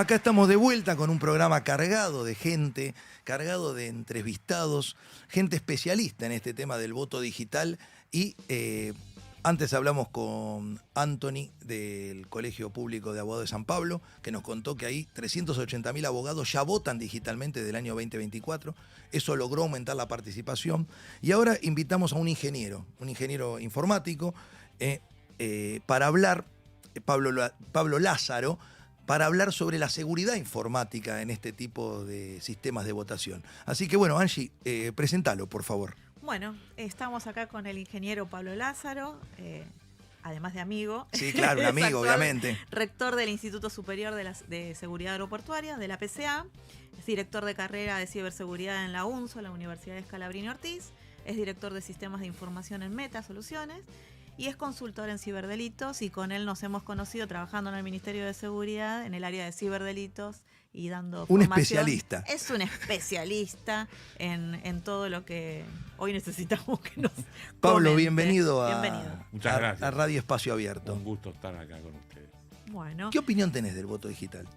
Acá estamos de vuelta con un programa cargado de gente, cargado de entrevistados, gente especialista en este tema del voto digital. Y antes hablamos con Anthony del Colegio Público de Abogados de San Pablo, que nos contó que ahí 380.000 abogados ya votan digitalmente del año 2024. Eso logró aumentar la participación. Y ahora invitamos a un ingeniero informático, para hablar, Pablo Lázaro, para hablar sobre la seguridad informática en este tipo de sistemas de votación. Así que bueno, Angie, presentalo, por favor. Bueno, estamos acá con el ingeniero Pablo Lázaro, además de amigo. Sí, claro, un amigo, obviamente. Rector del Instituto Superior de Seguridad Aeroportuaria, de la PCA. Es director de carrera de ciberseguridad en la UNSO, la Universidad de Scalabrini Ortiz. Es director de sistemas de información en Meta Soluciones. Y es consultor en ciberdelitos, y con él nos hemos conocido trabajando en el Ministerio de Seguridad en el área de ciberdelitos y dando un formación. Especialista. Es un especialista en todo lo que hoy necesitamos que nos Pablo, comente. bienvenido Muchas gracias. A Radio Espacio Abierto. Un gusto estar acá con ustedes. Bueno. ¿Qué opinión tenés del voto digital?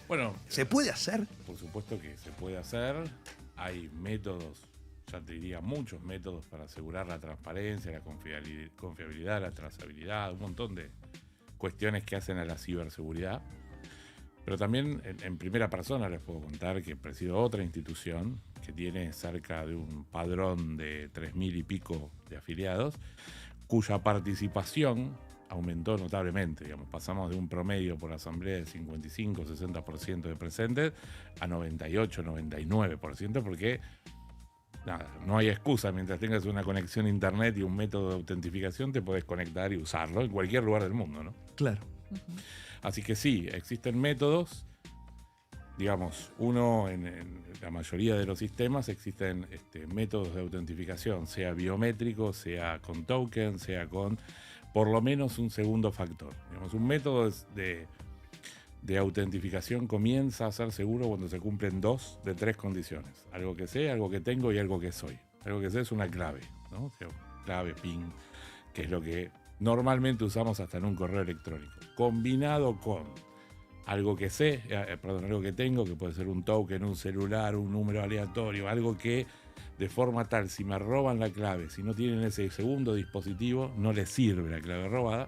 Bueno, ¿Se puede hacer? por supuesto que se puede hacer. Hay métodos, ya te diría muchos métodos para asegurar la transparencia, la confiabilidad, la trazabilidad, un montón de cuestiones que hacen a la ciberseguridad. Pero también en primera persona les puedo contar que presido otra institución que tiene cerca de un padrón de 3.000 y pico de afiliados, cuya participación aumentó notablemente. Digamos, pasamos de un promedio por asamblea de 55-60% de presentes a 98-99%, porque nada, no hay excusa. Mientras tengas una conexión a internet y un método de autentificación, te podés conectar y usarlo en cualquier lugar del mundo, ¿no? Claro. Así que sí, existen métodos. Digamos, en la mayoría de los sistemas existen métodos de autentificación, sea biométrico, sea con token, sea con por lo menos un segundo factor. Digamos, un método de autentificación comienza a ser seguro cuando se cumplen 2 de 3 condiciones. Algo que sé, algo que tengo y algo que soy. Algo que sé es una clave, ¿no? O sea, clave, PIN, que es lo que normalmente usamos hasta en un correo electrónico. Combinado con algo que sé, algo que tengo, que puede ser un token, un celular, un número aleatorio, algo que de forma tal, si me roban la clave, si no tienen ese segundo dispositivo, no les sirve la clave robada.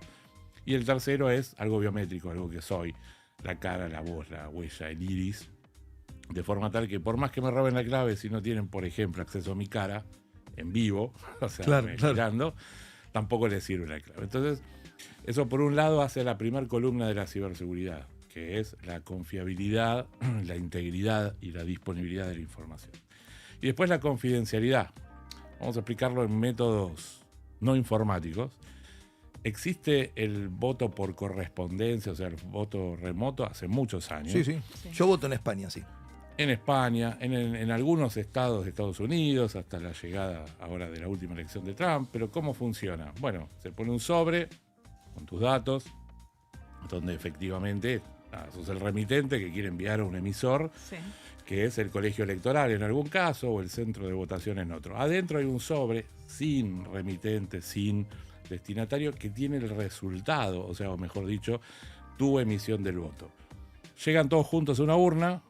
Y el tercero es algo biométrico, algo que soy. La cara, la voz, la huella, el iris, de forma tal que por más que me roben la clave, si no tienen, por ejemplo, acceso a mi cara en vivo, o sea, mirando, tampoco les sirve la clave. Entonces, eso por un lado hace la primera columna de la ciberseguridad, que es la confiabilidad, la integridad y la disponibilidad de la información. Y después la confidencialidad. Vamos a explicarlo en métodos no informáticos. Existe el voto por correspondencia, o sea, el voto remoto, hace muchos años. Sí. Yo voto en España, sí. En España, en algunos estados de Estados Unidos, hasta la llegada ahora de la última elección de Trump. Pero ¿cómo funciona? Bueno, se pone un sobre con tus datos, donde efectivamente sos el remitente que quiere enviar a un emisor, sí, que es el colegio electoral en algún caso o el centro de votación en otro. Adentro hay un sobre sin remitente, sin destinatario, que tiene el resultado, o sea, o mejor dicho, tu emisión del voto. Llegan todos juntos a una urna,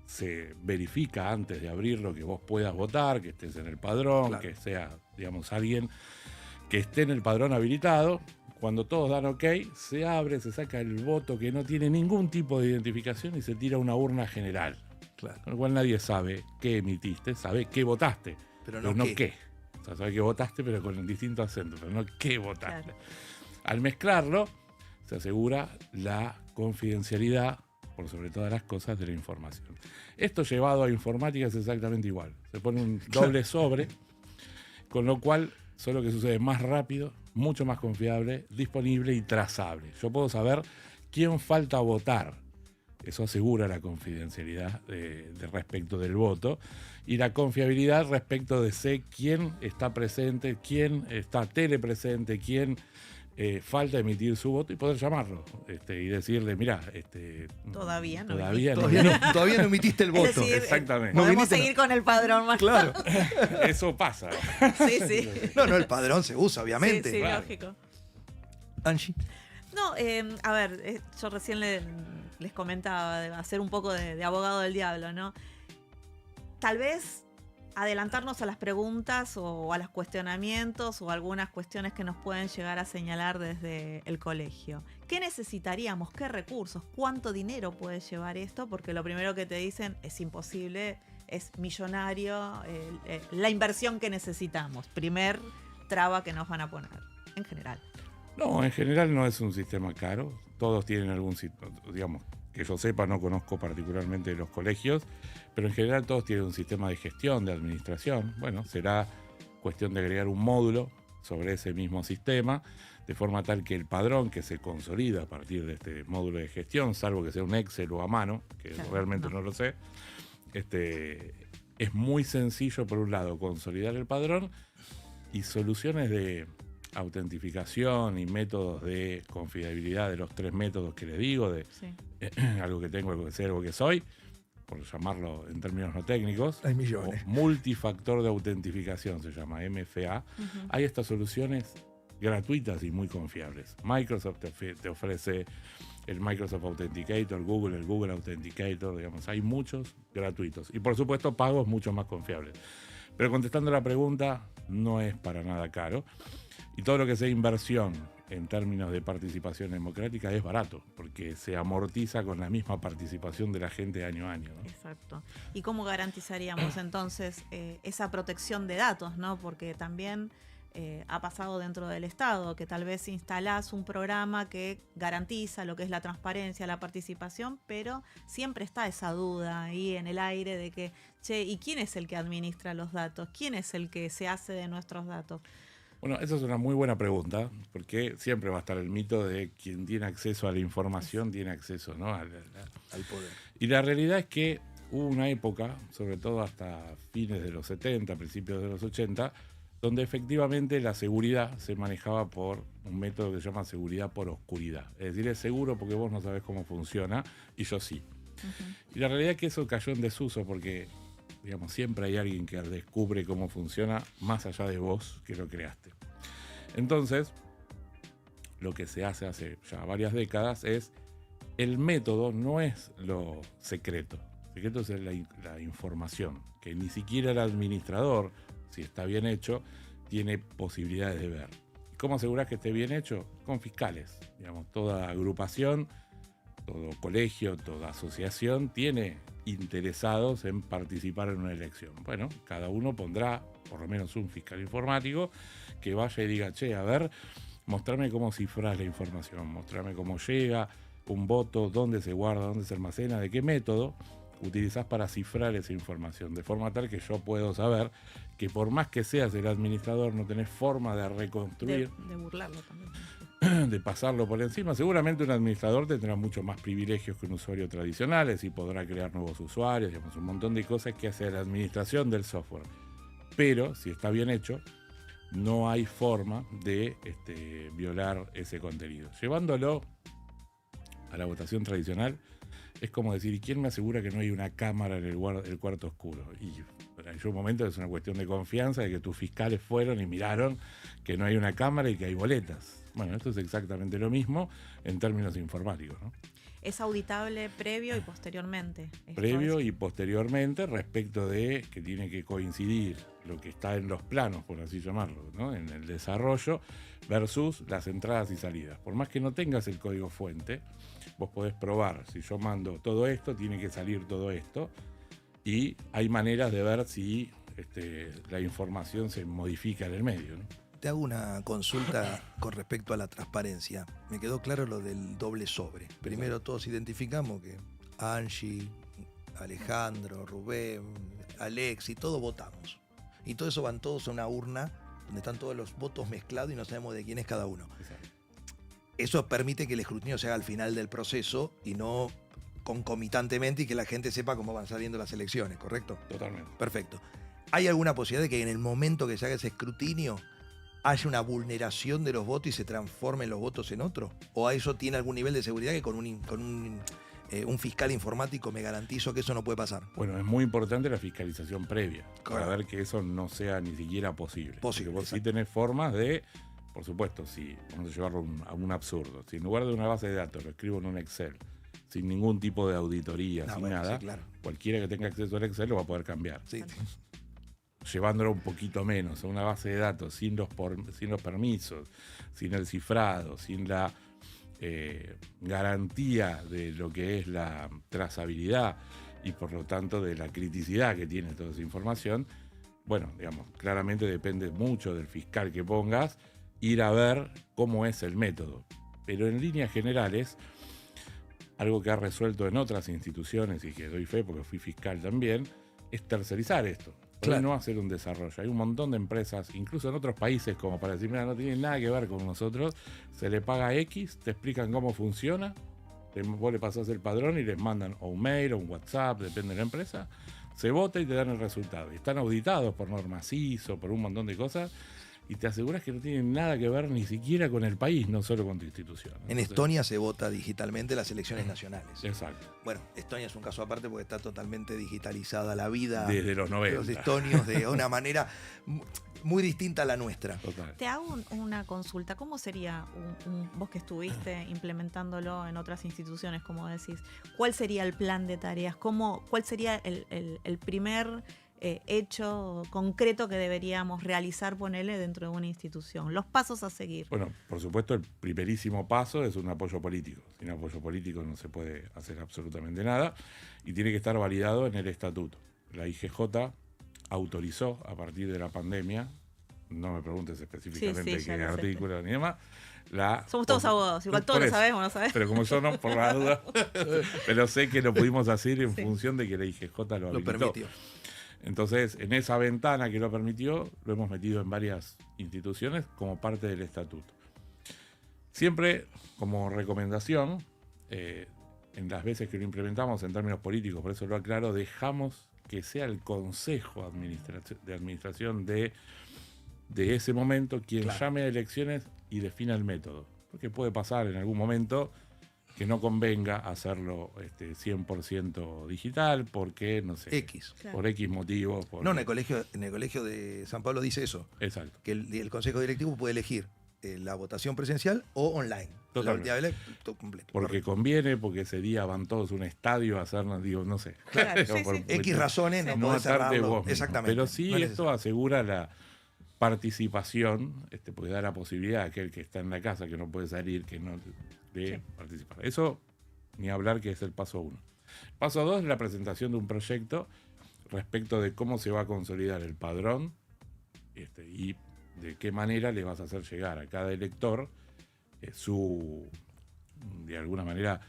se verifica antes de abrirlo que vos puedas votar, que estés en el padrón, claro, que sea, digamos, alguien que esté en el padrón habilitado. Cuando todos dan OK, se abre, se saca el voto que no tiene ningún tipo de identificación y se tira a una urna general. Claro. Con lo cual nadie sabe qué emitiste, sabe qué votaste, pero no qué. O sea, sabe que votaste, pero con distinto acento, pero no qué votaste. Claro. Al mezclarlo, se asegura la confidencialidad, por sobre todas las cosas, de la información. Esto llevado a informática es exactamente igual. Se pone un doble sobre, con lo cual solo que sucede más rápido, mucho más confiable, disponible y trazable. Yo puedo saber quién falta votar. Eso asegura la confidencialidad de respecto del voto y la confiabilidad respecto de sé quién está presente, quién está telepresente, quién falta emitir su voto y poder llamarlo y decirle, mira, todavía no emitiste el voto. Es decir, exactamente. Podemos seguir con el padrón más. Claro. Eso pasa. Sí. No, el padrón se usa, obviamente. Sí, claro, lógico. Angie. No, a ver, yo recién les comentaba, de hacer un poco de abogado del diablo, ¿no? Tal vez adelantarnos a las preguntas o a los cuestionamientos o algunas cuestiones que nos pueden llegar a señalar desde el colegio. ¿Qué necesitaríamos? ¿Qué recursos? ¿Cuánto dinero puede llevar esto? Porque lo primero que te dicen es imposible, es millonario, la inversión que necesitamos. Primer traba que nos van a poner, en general. No, en general no es un sistema caro. Todos tienen algún, digamos, que yo sepa, no conozco particularmente los colegios, pero en general todos tienen un sistema de gestión, de administración. Bueno, será cuestión de agregar un módulo sobre ese mismo sistema, de forma tal que el padrón que se consolida a partir de este módulo de gestión, salvo que sea un Excel o a mano, que claro, realmente no lo sé, es muy sencillo, por un lado, consolidar el padrón, y soluciones de autentificación y métodos de confiabilidad de los 3 métodos que les digo, de algo que tengo, algo que sé, algo que soy, por llamarlo en términos no técnicos. Hay millones. Multifactor de autentificación se llama, MFA. Hay estas soluciones gratuitas y muy confiables. Microsoft te ofrece el Microsoft Authenticator, Google, el Google Authenticator, digamos, hay muchos gratuitos. Y por supuesto pagos mucho más confiables. Pero contestando la pregunta, no es para nada caro. Y todo lo que sea inversión en términos de participación democrática es barato, porque se amortiza con la misma participación de la gente año a año, ¿no? Exacto. ¿Y cómo garantizaríamos entonces esa protección de datos, ¿no? Porque también ha pasado dentro del Estado, que tal vez instalás un programa que garantiza lo que es la transparencia, la participación, pero siempre está esa duda ahí en el aire de que, che, ¿y quién es el que administra los datos? ¿Quién es el que se hace de nuestros datos? Bueno, esa es una muy buena pregunta, porque siempre va a estar el mito de quien tiene acceso a la información tiene acceso, ¿no? al poder. Y la realidad es que hubo una época, sobre todo hasta fines de los 70, principios de los 80, donde efectivamente la seguridad se manejaba por un método que se llama seguridad por oscuridad. Es decir, es seguro porque vos no sabés cómo funciona y yo sí. Y la realidad es que eso cayó en desuso porque, digamos, siempre hay alguien que descubre cómo funciona más allá de vos que lo creaste. Entonces, lo que se hace ya varias décadas es, el método no es lo secreto. El secreto es la información, que ni siquiera el administrador, si está bien hecho, tiene posibilidades de ver. ¿Cómo asegurar que esté bien hecho? Con fiscales. Digamos, toda agrupación, todo colegio, toda asociación tiene interesados en participar en una elección. Bueno, cada uno pondrá por lo menos un fiscal informático que vaya y diga, che, a ver, mostrame cómo cifrás la información, mostrame cómo llega un voto, dónde se guarda, dónde se almacena, de qué método utilizás para cifrar esa información, de forma tal que yo puedo saber que por más que seas el administrador no tenés forma de reconstruir, de burlarlo también, de pasarlo por encima. Seguramente un administrador tendrá mucho más privilegios que un usuario tradicional, y podrá crear nuevos usuarios, digamos, un montón de cosas que hace la administración del software. Pero si está bien hecho, no hay forma de violar ese contenido. Llevándolo a la votación tradicional, es como decir, ¿y quién me asegura que no hay una cámara en el cuarto oscuro? Y en un momento es una cuestión de confianza, de que tus fiscales fueron y miraron que no hay una cámara y que hay boletas. Bueno, esto es exactamente lo mismo en términos informáticos, ¿no? Es auditable previo y posteriormente. Previo y posteriormente, respecto de que tiene que coincidir lo que está en los planos, por así llamarlo, ¿no? En el desarrollo, versus las entradas y salidas. Por más que no tengas el código fuente, vos podés probar, si yo mando todo esto, tiene que salir todo esto, y hay maneras de ver si la información se modifica en el medio, ¿no? Te hago una consulta con respecto a la transparencia. Me quedó claro lo del doble sobre. Primero todos identificamos que Angie, Alejandro, Rubén, Alex y todos votamos. Y todo eso van todos a una urna donde están todos los votos mezclados y no sabemos de quién es cada uno. Exacto. Eso permite que el escrutinio se haga al final del proceso y no concomitantemente, y que la gente sepa cómo van saliendo las elecciones, ¿correcto? Totalmente. Perfecto. ¿Hay alguna posibilidad de que en el momento que se haga ese escrutinio haya una vulneración de los votos y se transformen los votos en otro? ¿O a eso tiene algún nivel de seguridad que con un fiscal informático me garantizo que eso no puede pasar? Bueno, es muy importante la fiscalización previa, para Correcto. ver que eso no sea ni siquiera posible. Porque vos sí exacto. tenés formas de, por supuesto, si vamos a llevarlo a un absurdo, si en lugar de una base de datos lo escribo en un Excel sin ningún tipo de auditoría, No, sin bueno, nada. sí, claro. Cualquiera que tenga acceso al Excel lo va a poder cambiar. Sí. Llevándolo un poquito menos a una base de datos, sin los permisos, sin el cifrado, sin la garantía de lo que es la trazabilidad y por lo tanto de la criticidad que tiene toda esa información. Bueno, digamos, claramente depende mucho del fiscal que pongas, ir a ver cómo es el método. Pero en líneas generales, algo que ha resuelto en otras instituciones y que doy fe porque fui fiscal también, es tercerizar esto. Claro. No hacer un desarrollo. Hay un montón de empresas, incluso en otros países, como para decir, mira, no tienen nada que ver con nosotros, se le paga X, te explican cómo funciona, vos le pasás el padrón y les mandan o un mail o un WhatsApp, depende de la empresa, se vota y te dan el resultado. Y están auditados por normas ISO, por un montón de cosas, y te aseguras que no tienen nada que ver ni siquiera con el país, no solo con tu institución. En Entonces, Estonia se vota digitalmente las elecciones nacionales. exacto. Bueno, Estonia es un caso aparte porque está totalmente digitalizada la vida Desde los 90. de los estonios de una manera muy distinta a la nuestra. Total. Te hago una consulta. ¿Cómo sería, vos que estuviste implementándolo en otras instituciones, como decís, cuál sería el plan de tareas? ¿Cuál sería el primer hecho concreto que deberíamos realizar, ponele, dentro de una institución? Los pasos a seguir. Bueno, por supuesto, el primerísimo paso es un apoyo político. Sin apoyo político no se puede hacer absolutamente nada y tiene que estar validado en el estatuto. La IGJ autorizó a partir de la pandemia, no me preguntes específicamente Sí, ya qué lo sé. artículo ni demás. Somos todos abogados, igual todos Por lo eso. sabemos, ¿no sabes? Pero como yo no, por la duda, pero sé que lo pudimos hacer en Sí. función de que la IGJ lo Lo habilitó. permitió. Entonces, en esa ventana que lo permitió, lo hemos metido en varias instituciones como parte del estatuto. Siempre, como recomendación, en las veces que lo implementamos en términos políticos, por eso lo aclaro, dejamos que sea el Consejo de Administración de ese momento quien Claro. llame a elecciones y defina el método. Porque puede pasar en algún momento que no convenga hacerlo 100% digital, porque, no sé, X. Claro. por X motivos. No, en el colegio de San Pablo dice eso, Exacto. que el consejo directivo puede elegir la votación presencial o online. Totalmente. La última vez, todo completo. Porque Correcto. conviene, porque ese día van todos a un estadio a hacernos, digo, no sé. Claro, sí, Por- sí. X razones no no podés atarte cerrarlo. vos mismo. Exactamente. Pero sí, No es esto necesario. asegura la participación, porque da la posibilidad a aquel que está en la casa, que no puede salir, que no de Sí. participar. Eso, ni hablar, que es el paso 1. Paso 2 es la presentación de un proyecto respecto de cómo se va a consolidar el padrón y de qué manera le vas a hacer llegar a cada elector su, de alguna manera,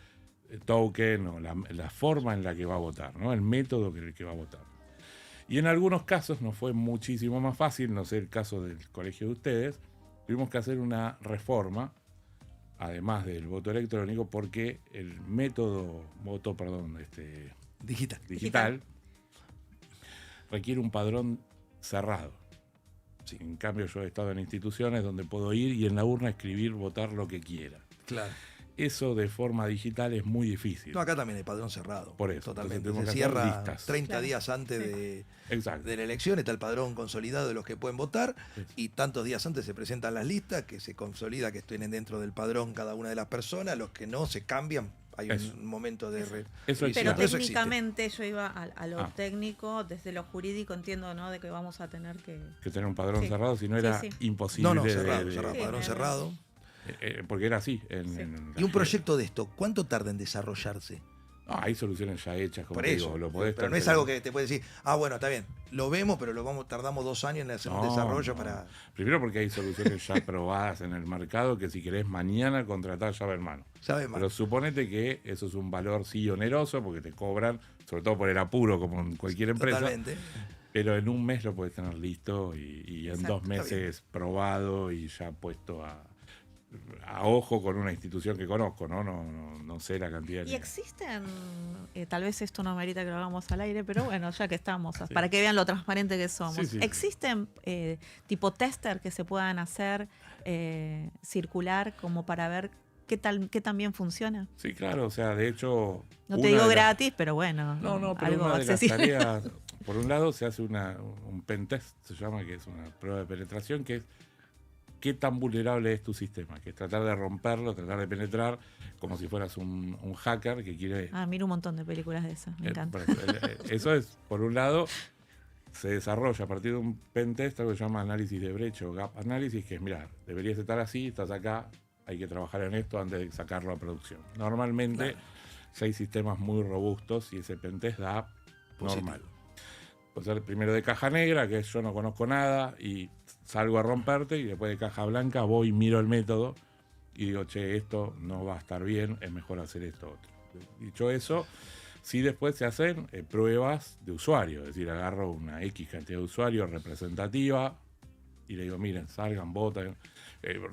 token o la forma en la que va a votar, ¿no? El método que el que va a votar. Y en algunos casos nos fue muchísimo más fácil, no sé el caso del colegio de ustedes, tuvimos que hacer una reforma, además del voto electrónico, porque el método digital requiere un padrón cerrado. Sí, en cambio yo he estado en instituciones donde puedo ir y en la urna escribir, votar lo que quiera. Claro. Eso de forma digital es muy difícil. No, acá también hay padrón cerrado. Por eso, Totalmente. entonces Se tenemos que hacer cierra listas. 30 Claro. días antes Sí. Exacto. de la elección, está el padrón consolidado de los que pueden votar Sí. y tantos días antes se presentan las listas, que se consolida que estén dentro del padrón cada una de las personas, los que no se cambian, hay Eso. un momento de Eso revisión. Pero Eso existe. técnicamente yo iba a lo Ah. técnico, desde lo jurídico entiendo, ¿no? De que vamos a tener que... Que tener un padrón Sí. cerrado, si no Sí, era sí. imposible. No, de- cerrado, de- cerrado, Sí, padrón me- cerrado. Porque era así. Sí. Y un proyecto de esto, ¿cuánto tarda en desarrollarse? No, hay soluciones ya hechas, como Por te eso. digo, lo podés Pero no es tercerizar. algo que te puede decir, bueno, está bien, lo vemos, pero tardamos 2 años en hacer un No, desarrollo no. para. Primero porque hay soluciones ya probadas en el mercado que si querés mañana contratar llave en mano. ¿Sabes más? Pero suponete que eso es un valor sí oneroso porque te cobran, sobre todo por el apuro como en cualquier empresa, Totalmente. pero en un mes lo podés tener listo y en Exacto. 2 meses probado y ya puesto a ojo con una institución que conozco, ¿no? No sé la cantidad. Y ni- existen, tal vez esto no amerita que lo hagamos al aire, pero bueno, ya que estamos, Sí. para que vean lo transparente que somos. Sí, sí. ¿Existen tipo tester que se puedan hacer circular como para ver qué tan bien funciona? Sí, claro, o sea, de hecho... No una te digo de las- gratis, pero bueno, No, pero algo una de las accesible. tareas, por un lado se hace un pen test, se llama, que es una prueba de penetración, que es qué tan vulnerable es tu sistema, que es tratar de romperlo, tratar de penetrar como si fueras un hacker que quiere... Miro un montón de películas de esas, me encanta. Eso es, por un lado, se desarrolla a partir de un pentest, algo que se llama análisis de brecha o gap análisis, que es, mira, deberías estar así, estás acá, hay que trabajar en esto antes de sacarlo a producción. Normalmente, si hay sistemas muy robustos y ese pentest da normal. Puede ser primero de caja negra, que es yo no conozco nada y salgo a romperte, y después de caja blanca voy y miro el método y digo, che, esto no va a estar bien, es mejor hacer esto otro. Dicho eso, sí después se hacen pruebas de usuario, es decir, agarro una X cantidad de usuarios representativa y le digo, miren, salgan, voten,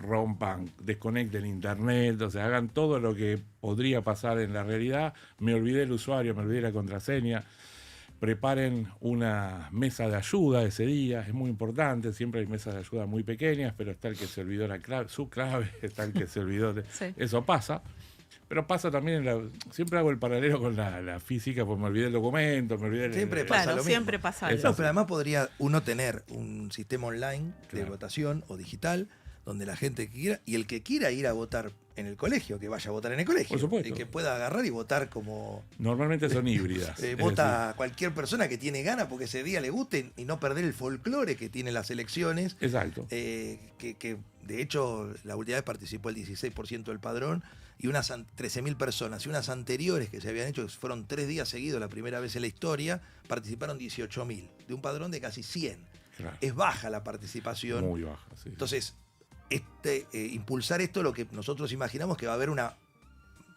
rompan, desconecten internet, o sea, hagan todo lo que podría pasar en la realidad. Me olvidé el usuario, me olvidé la contraseña. Preparen una mesa de ayuda ese día, es muy importante, siempre hay mesas de ayuda muy pequeñas, pero está el que se olvidó la clave, su clave, está el que se olvidó, Sí. Eso pasa. Pero pasa también, siempre hago el paralelo con la física, porque me olvidé el documento, me olvidé... Siempre pasa Claro, lo mismo. siempre pasa algo. No, pero además podría uno tener un sistema online de Claro. votación o digital, donde la gente quiera, y el que quiera ir a votar en el colegio, que vaya a votar en el colegio. Por supuesto. Y que pueda agarrar y votar como Normalmente son híbridas. es vota cualquier persona que tiene ganas porque ese día le guste y no perder el folclore que tienen las elecciones. decir, exacto. Que de hecho la última vez participó el 16% del padrón y unas 13.000 personas, y unas anteriores que se habían hecho, que fueron 3 días seguidos, la primera vez en la historia, participaron 18.000, de un padrón de casi 100. Claro. Es baja la participación. Muy baja, sí. Entonces, impulsar esto, lo que nosotros imaginamos que va a haber una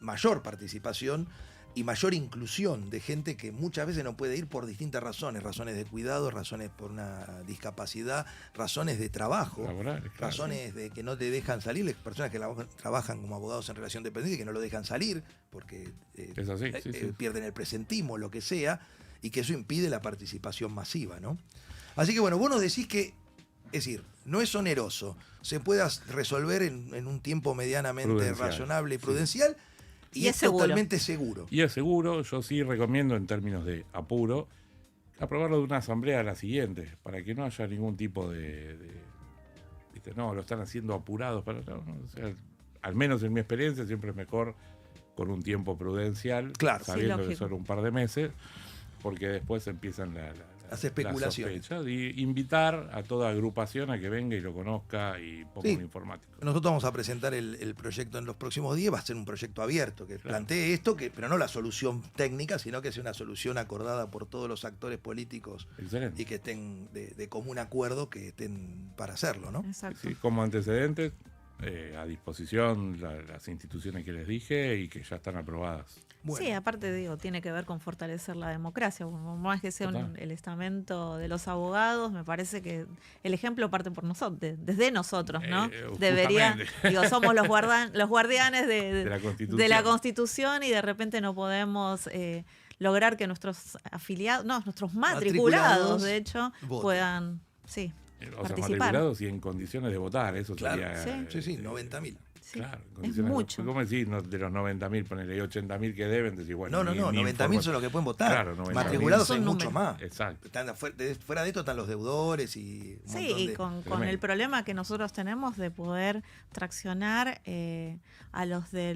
mayor participación y mayor inclusión de gente que muchas veces no puede ir por distintas razones, razones de cuidado, razones por una discapacidad, razones de trabajo, Laborales, claro. razones de que no te dejan salir, las personas que trabajan como abogados en relación dependiente que no lo dejan salir porque Es así, sí. pierden el presentismo, lo que sea, y que eso impide la participación masiva, ¿no? Así que bueno, vos nos decís que, es decir, no es oneroso, se puede resolver en un tiempo medianamente Prudencial, razonable y sí. prudencial, y es seguro. totalmente seguro. Y es seguro, yo sí recomiendo en términos de apuro, aprobarlo de una asamblea a la siguiente, para que no haya ningún tipo ¿viste? No, lo están haciendo apurados, o sea, al menos en mi experiencia siempre es mejor con un tiempo prudencial, Claro. sabiendo Sí, que lógico. son un par de meses, porque después empiezan Las especulaciones. las sospechas, y invitar a toda agrupación a que venga y lo conozca y ponga Sí. un informático. Nosotros vamos a presentar el proyecto en los próximos días, va a ser un proyecto abierto, que plantee esto, pero no la solución técnica, sino que sea una solución acordada por todos los actores políticos Excelente. y que estén de común acuerdo, que estén para hacerlo, ¿no? Exacto. Sí, como antecedentes, a disposición las instituciones que les dije y que ya están aprobadas. Bueno. Sí, aparte digo, tiene que ver con fortalecer la democracia. Por más que sea Total. el estamento de los abogados, me parece que el ejemplo parte por nosotros, desde nosotros, ¿no? Debería, justamente. digo, somos los guardianes De la Constitución. de la Constitución, y de repente no podemos lograr que nuestros afiliados, no, nuestros matriculados, de hecho, voten. puedan, sí, O sea, participar. matriculados y en condiciones de votar, eso Claro. sería... Sí. Sí, 90.000. sí, Claro, en es condiciones mucho. ¿Cómo decís? De los 90.000, ponele 80.000 que deben, decir, bueno, No, ni 90.000 son los que pueden votar. Claro, 90.000. Matriculados Son hay mucho números. más. Exacto. Están fuera de esto están los deudores y un Sí, montón y de... con Tremendo. el problema que nosotros tenemos de poder traccionar a los de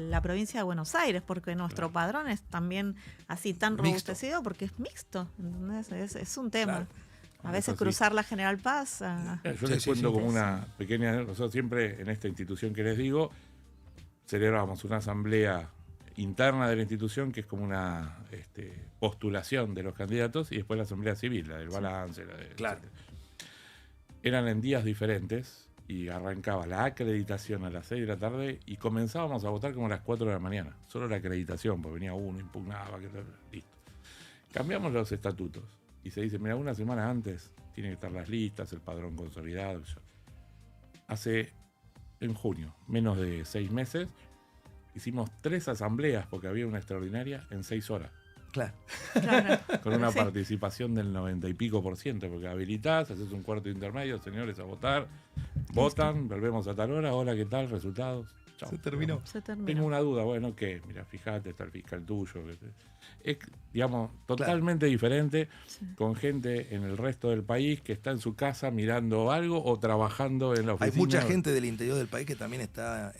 la provincia de Buenos Aires, porque nuestro padrón es también así tan Mixto. robustecido, porque es mixto, ¿entendés? Es un tema. Claro. A veces Eso sí. cruzar la General Paz. Yo Sí, les sí, cuento sí. como una pequeña... Nosotros siempre en esta institución que les digo, celebramos una asamblea interna de la institución que es como una postulación de los candidatos, y después la asamblea civil, la del balance. Claro. Eran en días diferentes y arrancaba la acreditación a las 6 de la tarde y comenzábamos a votar como a las 4 de la mañana. Solo la acreditación, porque venía uno, impugnaba, listo. Cambiamos los estatutos y se dice, mira, una semana antes tienen que estar las listas, el padrón consolidado. En junio, menos de 6 meses, hicimos 3 asambleas, porque había una extraordinaria, en 6 horas. Claro. Claro. Con una Sí. participación del 90 y pico %, porque habilitás, haces un cuarto intermedio, señores, a votar, votan, volvemos a tal hora, hola, ¿qué tal? Resultados. chao. Se terminó. Se terminó. Tengo una duda, bueno, ¿qué? Mira, fíjate, está el fiscal tuyo. Es, digamos, totalmente diferente Sí. con gente en el resto del país que está en su casa mirando algo o trabajando en la Hay oficina. mucha gente del interior del país que también está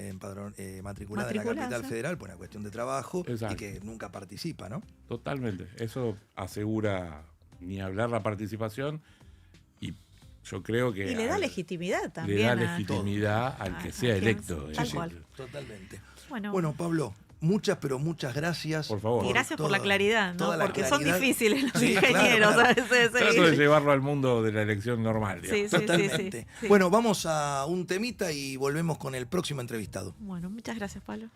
matriculada en la Matriculada, capital sí. federal por una cuestión de trabajo Exacto. y que nunca participa, ¿no? Totalmente. Eso asegura ni hablar la participación y yo creo que Y le da legitimidad también. le da a- legitimidad al que sea quien- electo. Tal digamos. cual. Totalmente. Bueno, Bueno, Pablo, muchas, pero muchas gracias. Por favor. y gracias por la toda- claridad, ¿no? toda la Porque son claridad. difíciles los Sí, claro, ingenieros claro. a veces de Trato seguir. de llevarlo al mundo de la elección normal. Sí, digamos. sí, sí, Totalmente. sí, sí. Bueno, vamos a un temita y volvemos con el próximo entrevistado. Bueno, muchas gracias, Pablo.